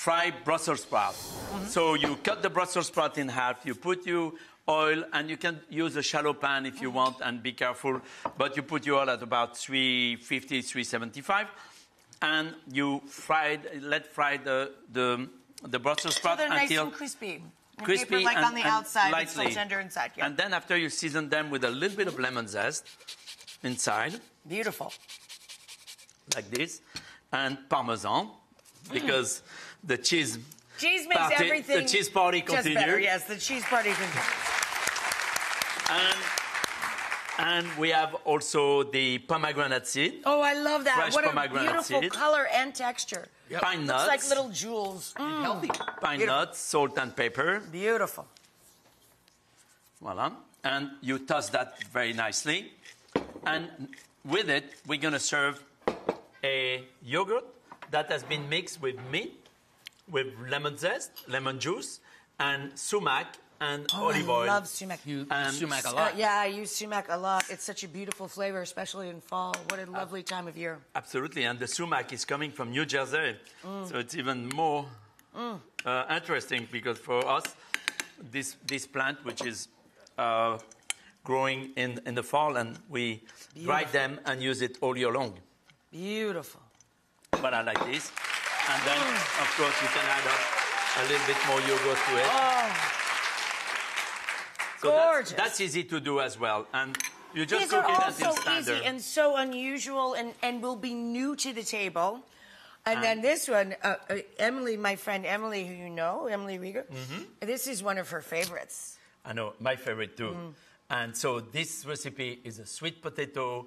fried Brussels sprout. So you cut the Brussels sprout in half, you put your oil, and you can use a shallow pan if you want, and be careful, but you put your oil at about 350, 375, and you let fry the Brussels sprout they're nice until and crispy. Crispy like and, on the outside, but lightly. still tender inside. Yeah. And then after you season them with a little bit of lemon zest inside. Beautiful. Like this. And Parmesan, because the cheese makes party, everything the cheese party just continues. better. Yes, the cheese party continues. And we have also the pomegranate seed. Oh, I love that. Fresh What a pomegranate beautiful seed. color and texture. Yep. Pine Looks nuts. like little jewels. Healthy. Pine Beautiful. nuts, salt and pepper. Beautiful. Voila. And you toss that very nicely. And with it, we're going to serve a yogurt that has been mixed with meat, with lemon zest, lemon juice, and sumac and olive oil. I love sumac. You And- sumac a lot. Yeah, I use sumac a lot. It's such a beautiful flavor, especially in fall. What a lovely time of year. Absolutely. And the sumac is coming from New Jersey. So it's even more interesting because for us, this plant, which is growing in the fall, and we dry them and use it all year long. Beautiful. But I like this. And then, of course, you can add up a little bit more yogurt to it. Oh, So gorgeous. that's easy to do as well. And you just these are cook it all until so standard. easy and so unusual and will be new to the table. And then this one, Emily, my friend Emily, who you know, Emily Rieger, this is one of her favorites. I know, my favorite too. And so this recipe is a sweet potato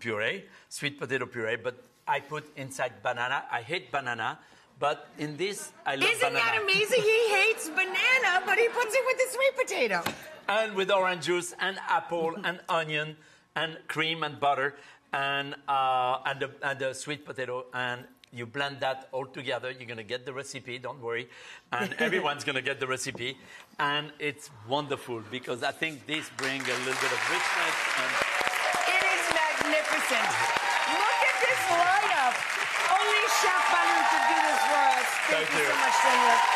puree, but I put inside banana. I hate banana, but in this, I love Isn't banana. that amazing? He hates banana, but he puts it with the sweet potato. And with orange juice and apple and onion and cream and butter and the sweet potato, and you blend that all together. You're going to get the recipe, don't worry. And everyone's going to get the recipe. And it's wonderful because I think this brings a little bit of richness. And It is magnificent. Look at this lineup. Only Chef Boulud could do this for us. Thank you so much, Daniel.